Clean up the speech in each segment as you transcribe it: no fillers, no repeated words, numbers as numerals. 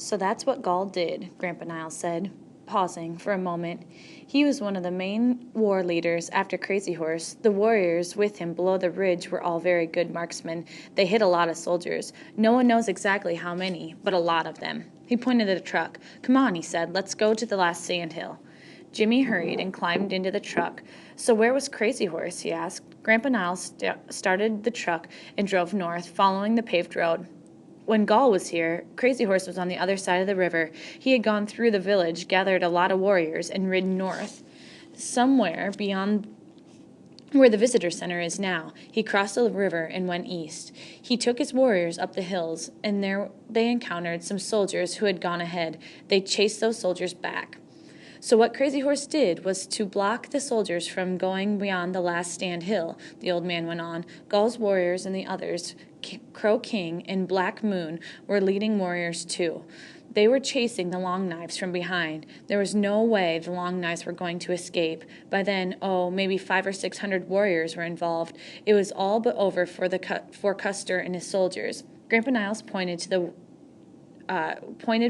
So that's what Gaul did, Grandpa Niles said, pausing for a moment. He was one of the main war leaders after Crazy Horse. The warriors with him below the ridge were all very good marksmen. They hit a lot of soldiers. No one knows exactly how many, but a lot of them. He pointed at a truck. "Come on," he said, "let's go to the last sandhill." Jimmy hurried and climbed into the truck. "So where was Crazy Horse?" he asked. Grandpa Niles started the truck and drove north, following the paved road. When Gaul was here, Crazy Horse was on the other side of the river. He had gone through the village, gathered a lot of warriors, and ridden north. Somewhere beyond where the visitor center is now, he crossed the river and went east. He took his warriors up the hills, and there they encountered some soldiers who had gone ahead. They chased those soldiers back. So what Crazy Horse did was to block the soldiers from going beyond the last stand hill, the old man went on. Gaul's warriors and the others, Crow King and Black Moon, were leading warriors too. They were chasing the Long Knives from behind. There was no way the Long Knives were going to escape. By then, maybe 500 or 600 warriors were involved. It was all but over for Custer and his soldiers. Grandpa Niles pointed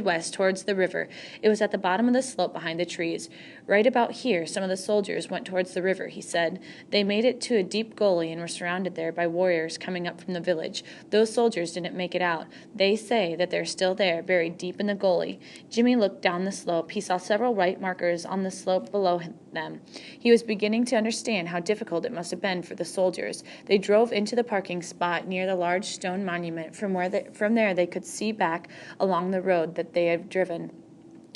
west towards the river. It was at the bottom of the slope behind the trees. Right about here, some of the soldiers went towards the river, he said. They made it to a deep gully and were surrounded there by warriors coming up from the village. Those soldiers didn't make it out. They say that they're still there, buried deep in the gully. Jimmy looked down the slope. He saw several white markers on the slope below them. He was beginning to understand how difficult it must have been for the soldiers. They drove into the parking spot near the large stone monument. From there they could see back along the road that they had driven.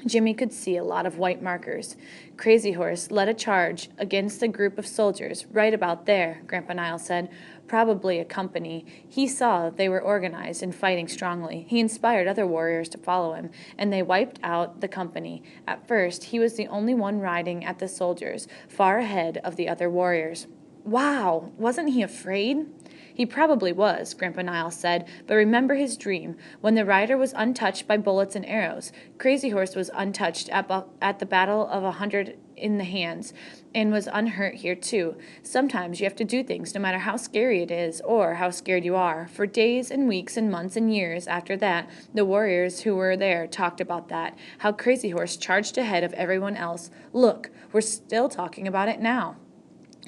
Jimmy could see a lot of white markers. Crazy Horse led a charge against a group of soldiers right about there, Grandpa Niles said. Probably a company. He saw they were organized and fighting strongly. He inspired other warriors to follow him, and they wiped out the company. At first, he was the only one riding at the soldiers, far ahead of the other warriors. Wow, wasn't he afraid? He probably was, Grandpa Niles said, but remember his dream. When the rider was untouched by bullets and arrows, Crazy Horse was untouched at the Battle of 100 in the Hands, and was unhurt here too. Sometimes you have to do things no matter how scary it is or how scared you are. For days and weeks and months and years after that, the warriors who were there talked about that, how Crazy Horse charged ahead of everyone else. Look, we're still talking about it now.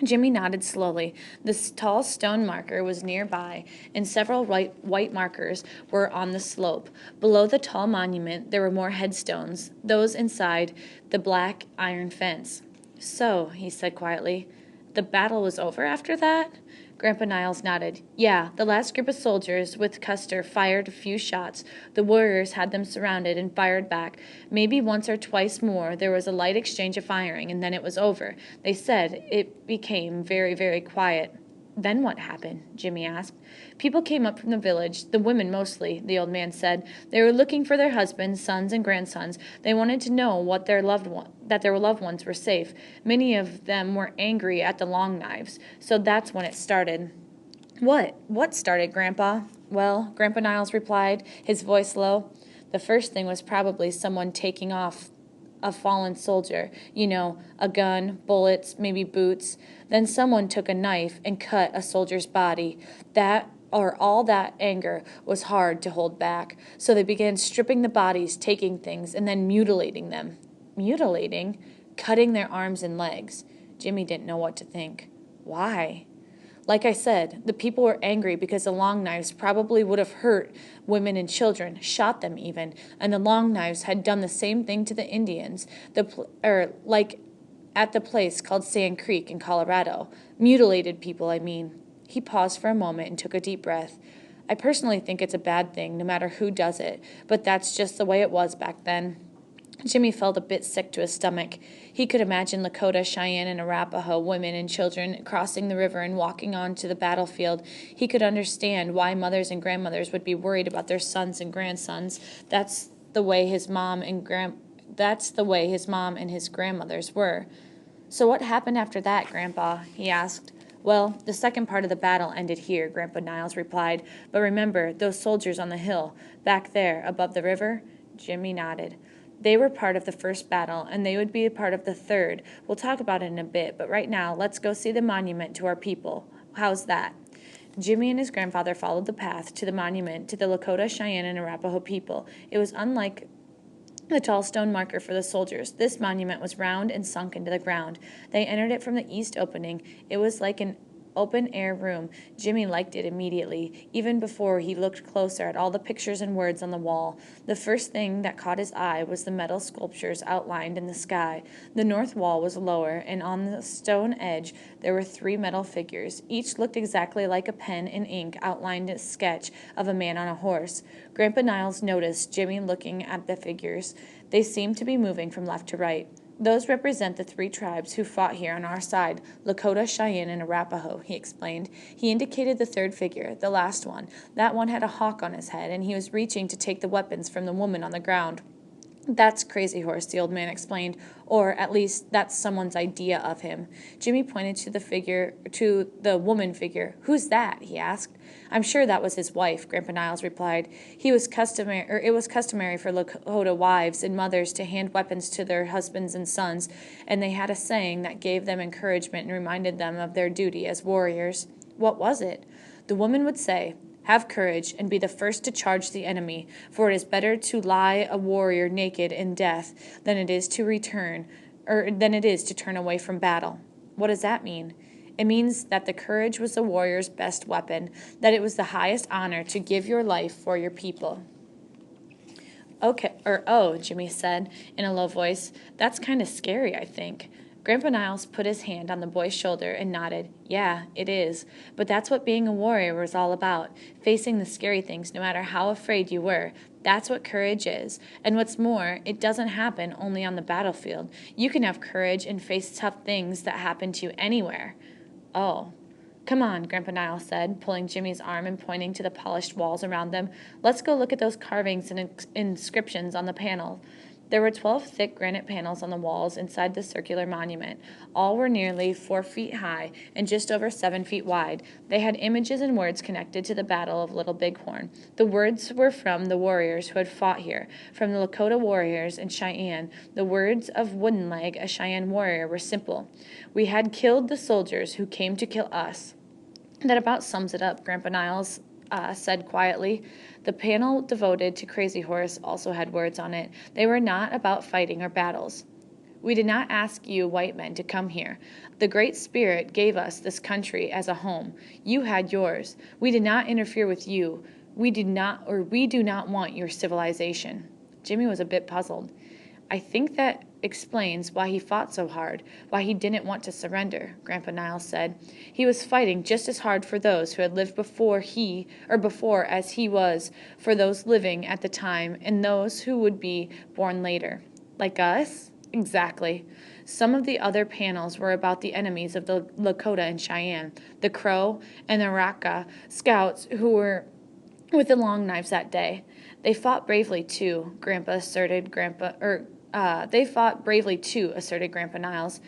Jimmy nodded slowly. The tall stone marker was nearby, and several white markers were on the slope. Below the tall monument, there were more headstones, those inside the black iron fence. "So," he said quietly, "the battle was over after that?" Grandpa Niles nodded. "Yeah, the last group of soldiers with Custer fired a few shots. The warriors had them surrounded and fired back. Maybe once or twice more there was a light exchange of firing, and then it was over. They said it became very, very quiet." "Then what happened?" Jimmy asked. "People came up from the village, the women mostly," the old man said. "They were looking for their husbands, sons, and grandsons. They wanted to know that their loved ones were safe. Many of them were angry at the Long Knives. So that's when it started." What started, Grandpa?" "Well," Grandpa Niles replied, his voice low, "the first thing was probably someone taking off a fallen soldier. You know, a gun, bullets, maybe boots. Then someone took a knife and cut a soldier's body. All that anger was hard to hold back. So they began stripping the bodies, taking things, and then mutilating them." "Mutilating?" "Cutting their arms and legs." Jimmy didn't know what to think. "Why?" "Like I said, the people were angry because the Long Knives probably would have hurt women and children, shot them even, and the Long Knives had done the same thing to the Indians, like at the place called Sand Creek in Colorado. Mutilated people, I mean." He paused for a moment and took a deep breath. "I personally think it's a bad thing, no matter who does it, but that's just the way it was back then." Jimmy felt a bit sick to his stomach. He could imagine Lakota, Cheyenne, and Arapaho women and children crossing the river and walking on to the battlefield. He could understand why mothers and grandmothers would be worried about their sons and grandsons. That's the way his mom and his grandmothers were. "So what happened after that, Grandpa?" he asked. "Well, the second part of the battle ended here," Grandpa Niles replied. "But remember those soldiers on the hill, back there, above the river?" Jimmy nodded. "They were part of the first battle, and they would be a part of the third. We'll talk about it in a bit, but right now, let's go see the monument to our people. How's that?" Jimmy and his grandfather followed the path to the monument to the Lakota, Cheyenne, and Arapaho people. It was unlike the tall stone marker for the soldiers. This monument was round and sunk into the ground. They entered it from the east opening. It was like an open-air room. Jimmy liked it immediately, even before he looked closer at all the pictures and words on the wall. The first thing that caught his eye was the metal sculptures outlined in the sky. The north wall was lower, and on the stone edge there were 3 metal figures. Each looked exactly like a pen and ink outlined a sketch of a man on a horse. Grandpa Niles noticed Jimmy looking at the figures. They seemed to be moving from left to right. Those represent the 3 tribes who fought here on our side, Lakota, Cheyenne, and Arapaho, he explained. He indicated the 3rd figure, the last one. That one had a hawk on his head, and he was reaching to take the weapons from the woman on the ground. That's Crazy Horse, the old man explained, or at least that's someone's idea of him. Jimmy pointed to the woman figure. Who's that? He asked. I'm sure that was his wife, Grandpa Niles replied. It was customary for Lakota wives and mothers to hand weapons to their husbands and sons, and they had a saying that gave them encouragement and reminded them of their duty as warriors. What was it? The woman would say, have courage and be the first to charge the enemy, for it is better to lie a warrior naked in death than it is to turn away from battle. What does that mean? It means that the courage was the warrior's best weapon, that it was the highest honor to give your life for your people. Oh, Jimmy said in a low voice, that's kind of scary, I think. Grandpa Niles put his hand on the boy's shoulder and nodded. Yeah, it is. But that's what being a warrior was all about, facing the scary things no matter how afraid you were. That's what courage is. And what's more, it doesn't happen only on the battlefield. You can have courage and face tough things that happen to you anywhere. Oh. Come on, Grandpa Niles said, pulling Jimmy's arm and pointing to the polished walls around them. Let's go look at those carvings and inscriptions on the panel. There were 12 thick granite panels on the walls inside the circular monument. All were nearly 4 feet high and just over 7 feet wide. They had images and words connected to the Battle of Little Bighorn. The words were from the warriors who had fought here, from the Lakota warriors in Cheyenne. The words of Wooden Leg, a Cheyenne warrior, were simple. We had killed the soldiers who came to kill us. That about sums it up, Grandpa Niles said quietly. The panel devoted to Crazy Horse also had words on it. They were not about fighting or battles. We did not ask you white men to come here. The Great Spirit gave us this country as a home. You had yours. We did not interfere with you. We do not want your civilization. Jimmy was a bit puzzled. I think that explains why he fought so hard, why he didn't want to surrender, Grandpa Niles said. He was fighting just as hard for those who had lived before as he was for those living at the time and those who would be born later. Like us? Exactly. Some of the other panels were about the enemies of the Lakota and Cheyenne, the Crow and the Arauca scouts who were with the long knives that day. They fought bravely too, asserted Grandpa Niles.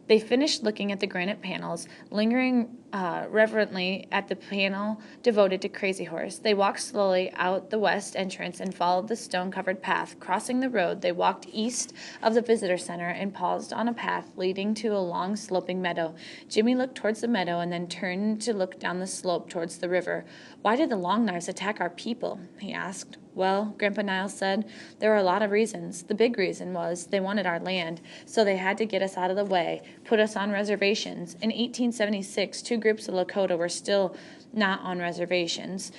They finished looking at the granite panels, lingering reverently at the panel devoted to Crazy Horse. They walked slowly out the west entrance and followed the stone-covered path. Crossing the road, they walked east of the visitor center and paused on a path leading to a long, sloping meadow. Jimmy looked towards the meadow and then turned to look down the slope towards the river. Why did the Long Knives attack our people? He asked. Well, Grandpa Niles said, there were a lot of reasons. The big reason was they wanted our land, so they had to get us out of the way, put us on reservations. In 1876, 2 groups of Lakota were still not on reservations.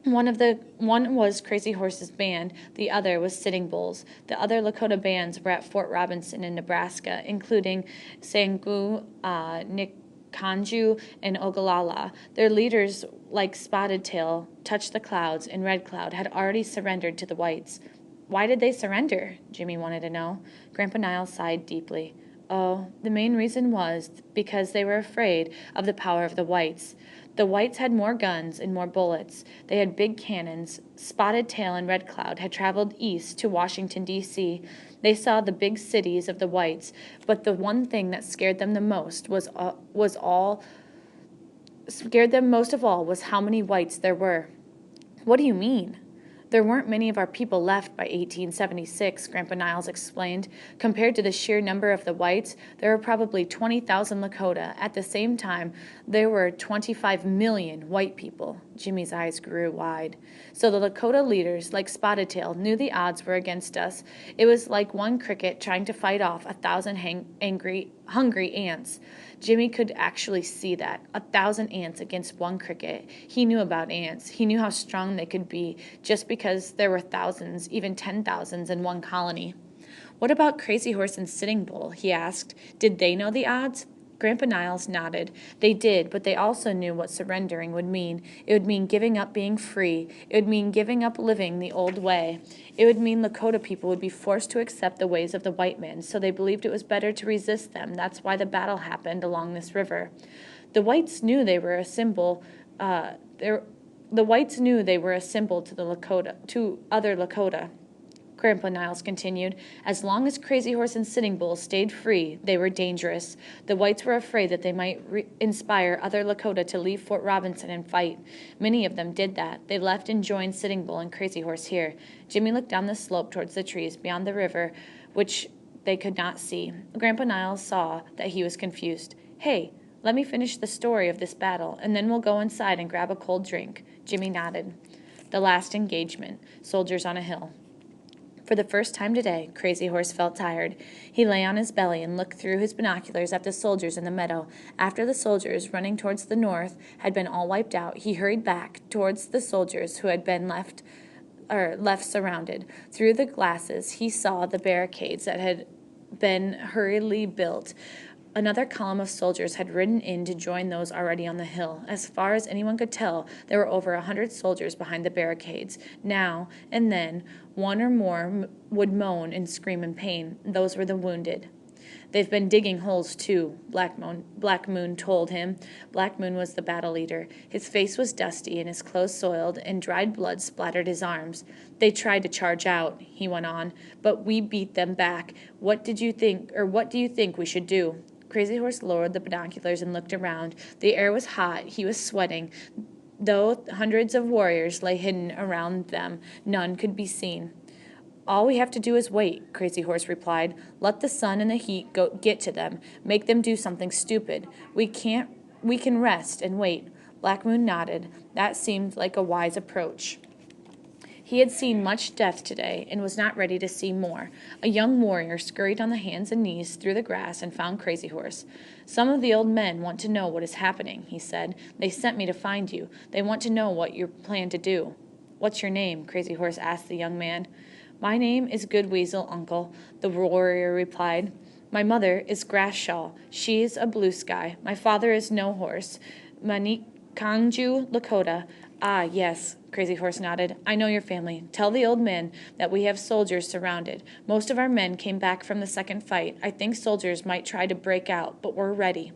One was Crazy Horse's band, the other was Sitting Bull's. The other Lakota bands were at Fort Robinson in Nebraska, including Sangu, Kanju, and Ogallala. Their leaders, like Spotted Tail, Touch the Clouds, and Red Cloud, had already surrendered to the whites. Why did they surrender? Jimmy wanted to know. Grandpa Niles sighed deeply. Oh, the main reason was because they were afraid of the power of the whites. The whites had more guns and more bullets. They had big cannons. Spotted Tail and Red Cloud had traveled east to Washington, D.C. They saw the big cities of the whites, but the one thing that scared them most of all was how many whites there were. What do you mean? There weren't many of our people left by 1876, Grandpa Niles explained. Compared to the sheer number of the whites, there were probably 20,000 Lakota. At the same time, there were 25 million white people. Jimmy's eyes grew wide. So the Lakota leaders, like Spotted Tail, knew the odds were against us. It was like one cricket trying to fight off 1,000 hungry ants. Jimmy could actually see that. 1,000 ants against one cricket. He knew about ants. He knew how strong they could be just because there were thousands, even 10,000s in one colony. What about Crazy Horse and Sitting Bull? He asked. Did they know the odds? Grandpa Niles nodded. They did, but they also knew what surrendering would mean. It would mean giving up being free. It would mean giving up living the old way. It would mean Lakota people would be forced to accept the ways of the white men, so they believed it was better to resist them. That's why the battle happened along this river. The whites knew they were a symbol. The whites knew they were a symbol to other Lakota. Grandpa Niles continued. As long as Crazy Horse and Sitting Bull stayed free, they were dangerous. The whites were afraid that they might inspire other Lakota to leave Fort Robinson and fight. Many of them did that. They left and joined Sitting Bull and Crazy Horse here. Jimmy looked down the slope towards the trees beyond the river, which they could not see. Grandpa Niles saw that he was confused. Hey, let me finish the story of this battle, and then we'll go inside and grab a cold drink. Jimmy nodded. The last engagement. Soldiers on a hill. For the first time today, Crazy Horse felt tired. He lay on his belly and looked through his binoculars at the soldiers in the meadow. After the soldiers, running towards the north, had been all wiped out, he hurried back towards the soldiers who had been left surrounded. Through the glasses, he saw the barricades that had been hurriedly built. Another column of soldiers had ridden in to join those already on the hill. As far as anyone could tell, there were over 100 soldiers behind the barricades. Now and then, one or more would moan and scream in pain. Those were the wounded. They've been digging holes, too, Black Moon told him. Black Moon was the battle leader. His face was dusty and his clothes soiled, and dried blood splattered his arms. They tried to charge out, he went on, but we beat them back. What do you think we should do? Crazy Horse lowered the binoculars and looked around. The air was hot. He was sweating. Though hundreds of warriors lay hidden around them, none could be seen. All we have to do is wait, Crazy Horse replied. Let the sun and the heat get to them. Make them do something stupid. We can rest and wait. Black Moon nodded. That seemed like a wise approach. He had seen much death today and was not ready to see more. A young warrior scurried on the hands and knees through the grass and found Crazy Horse. Some of the old men want to know what is happening, he said. They sent me to find you. They want to know what you plan to do. What's your name? Crazy Horse asked the young man. My name is Good Weasel, Uncle, the warrior replied. My mother is Grass Shawl. She is a Blue Sky. My father is No Horse. Manikangju Lakota. Ah, yes, Crazy Horse nodded. I know your family. Tell the old men that we have soldiers surrounded. Most of our men came back from the second fight. I think soldiers might try to break out, but we're ready.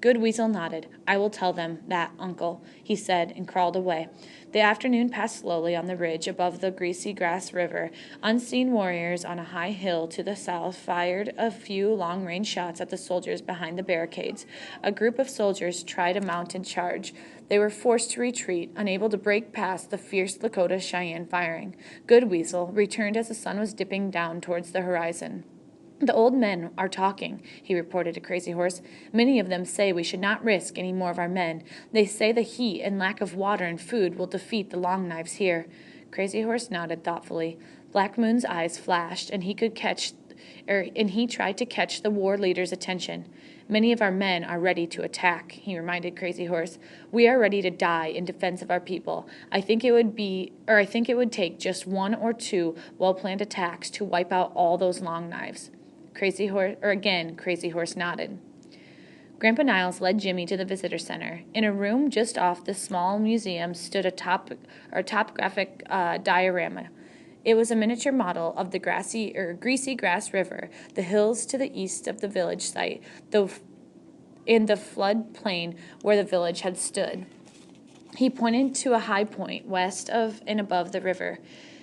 Good Weasel nodded. I will tell them that, Uncle, he said, and crawled away. The afternoon passed slowly on the ridge above the Greasy Grass River. Unseen warriors on a high hill to the south fired a few long-range shots at the soldiers behind the barricades. A group of soldiers tried a mounted charge. They were forced to retreat, unable to break past the fierce Lakota Cheyenne firing. Good Weasel returned as the sun was dipping down towards the horizon. The old men are talking, he reported to Crazy Horse. Many of them say we should not risk any more of our men. They say the heat and lack of water and food will defeat the Long Knives here. Crazy Horse nodded thoughtfully. Black Moon's eyes flashed, and he tried to catch the war leader's attention. Many of our men are ready to attack, he reminded Crazy Horse. We are ready to die in defense of our people. I think it would take just one or two well-planned attacks to wipe out all those Long Knives. Crazy Horse nodded. Grandpa Niles led Jimmy to the visitor center. In a room just off the small museum stood a topographic diorama. It was a miniature model of the Greasy Grass River, the hills to the east of the village site, in the flood plain where the village had stood. He pointed to a high point west of and above the river.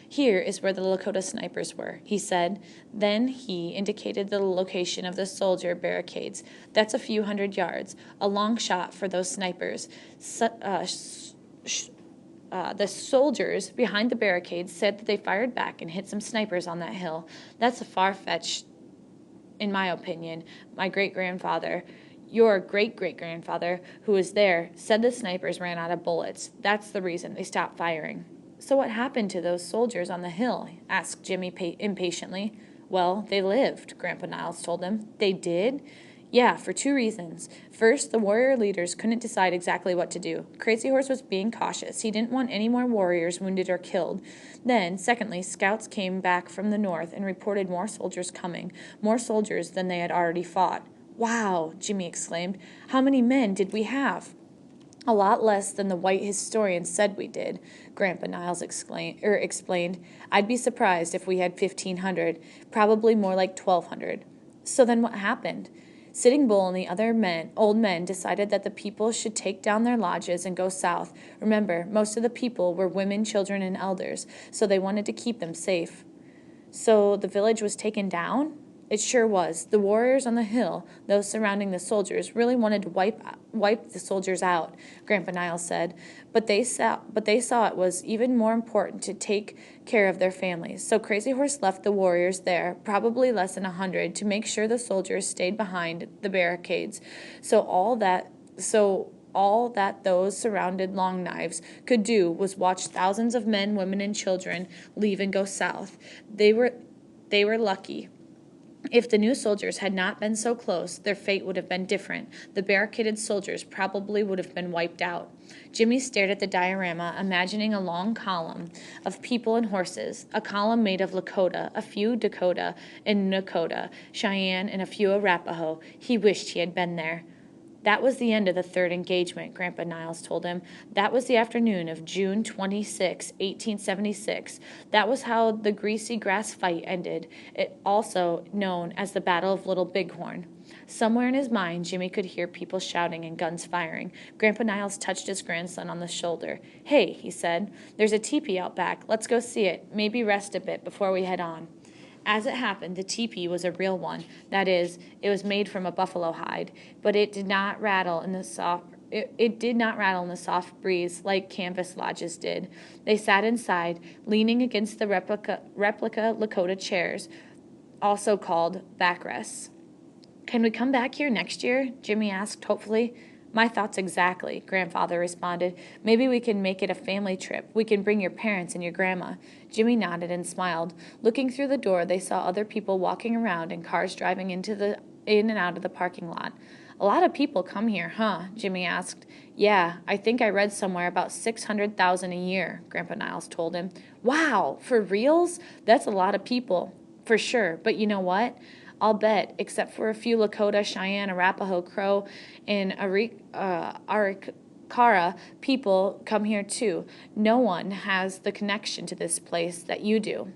Here is where the Lakota snipers were, he said. Then he indicated the location of the soldier barricades. That's a few hundred yards. A long shot for those snipers. the soldiers behind the barricades said that they fired back and hit some snipers on that hill. That's a far-fetched, in my opinion. My great-grandfather, your great-great-grandfather, who was there, said the snipers ran out of bullets. That's the reason they stopped firing. So what happened to those soldiers on the hill? Asked Jimmy impatiently. Well, they lived, Grandpa Niles told him. They did? Yeah, for two reasons. First, the warrior leaders couldn't decide exactly what to do. Crazy Horse was being cautious. He didn't want any more warriors wounded or killed. Then, secondly, scouts came back from the north and reported more soldiers coming, more soldiers than they had already fought. Wow, Jimmy exclaimed. How many men did we have? A lot less than the white historians said we did, Grandpa Niles explained. I'd be surprised if we had 1,500, probably more like 1,200. So then what happened? Sitting Bull and the other old men decided that the people should take down their lodges and go south. Remember, most of the people were women, children, and elders, so they wanted to keep them safe. So the village was taken down? It sure was. The warriors on the hill, those surrounding the soldiers, really wanted to wipe the soldiers out, Grandpa Niles said. But they saw it was even more important to take care of their families. So Crazy Horse left the warriors there, probably less than 100, to make sure the soldiers stayed behind the barricades. So all that those surrounded Long Knives could do was watch thousands of men, women, and children leave and go south. They were lucky. If the new soldiers had not been so close, their fate would have been different. The barricaded soldiers probably would have been wiped out. Jimmy stared at the diorama, imagining a long column of people and horses, a column made of Lakota, a few Dakota and Nakota, Cheyenne, and a few Arapaho. He wished he had been there. That was the end of the third engagement, Grandpa Niles told him. That was the afternoon of June 26, 1876. That was how the Greasy Grass fight ended, it also known as the Battle of Little Bighorn. Somewhere in his mind, Jimmy could hear people shouting and guns firing. Grandpa Niles touched his grandson on the shoulder. Hey, he said, there's a teepee out back. Let's go see it. Maybe rest a bit before we head on. As it happened, the teepee was a real one. That is, it was made from a buffalo hide, but it did not rattle in the soft breeze like canvas lodges did. They sat inside, leaning against the replica Lakota chairs, also called backrests. Can we come back here next year? Jimmy asked hopefully. My thoughts exactly, Grandfather responded. Maybe we can make it a family trip. We can bring your parents and your grandma. Jimmy nodded and smiled. Looking through the door, they saw other people walking around and cars driving in and out of the parking lot. A lot of people come here, huh? Jimmy asked. Yeah, I think I read somewhere about 600,000 a year, Grandpa Niles told him. Wow, for reals? That's a lot of people, for sure. But you know what? I'll bet, except for a few Lakota, Cheyenne, Arapaho, Crow, and Arikara people come here too. No one has the connection to this place that you do.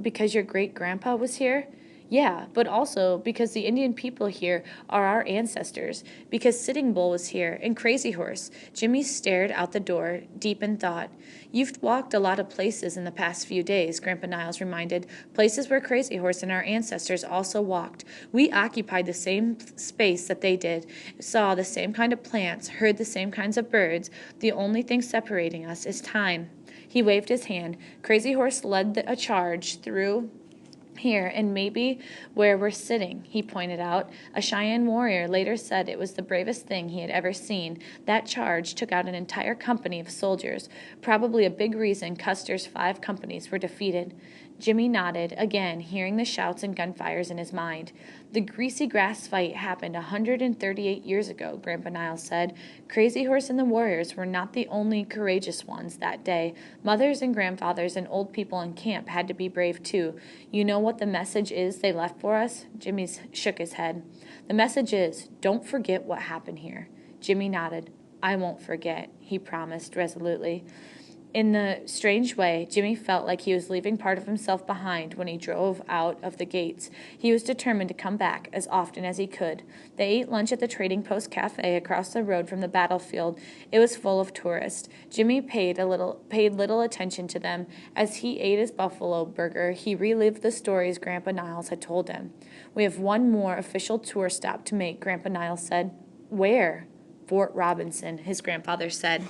Because your great-grandpa was here? Yeah, but also because the Indian people here are our ancestors, because Sitting Bull was here, and Crazy Horse. Jimmy stared out the door, deep in thought. You've walked a lot of places in the past few days, Grandpa Niles reminded, places where Crazy Horse and our ancestors also walked. We occupied the same space that they did, saw the same kind of plants, heard the same kinds of birds. The only thing separating us is time. He waved his hand. Crazy Horse led a charge through here, and maybe where we're sitting, he pointed out. A Cheyenne warrior later said it was the bravest thing he had ever seen. That charge took out an entire company of soldiers, probably a big reason Custer's 5 companies were defeated. Jimmy nodded, again hearing the shouts and gunfires in his mind. The Greasy Grass fight happened 138 years ago, Grandpa Niles said. Crazy Horse and the warriors were not the only courageous ones that day. Mothers and grandfathers and old people in camp had to be brave too. You know what the message is they left for us? Jimmy shook his head. The message is, don't forget what happened here. Jimmy nodded. I won't forget, he promised resolutely. In the strange way, Jimmy felt like he was leaving part of himself behind when he drove out of the gates. He was determined to come back as often as he could. They ate lunch at the Trading Post Cafe across the road from the battlefield. It was full of tourists. Jimmy paid little attention to them. As he ate his buffalo burger, he relived the stories Grandpa Niles had told him. We have one more official tour stop to make, Grandpa Niles said. Where? Fort Robinson, his grandfather said.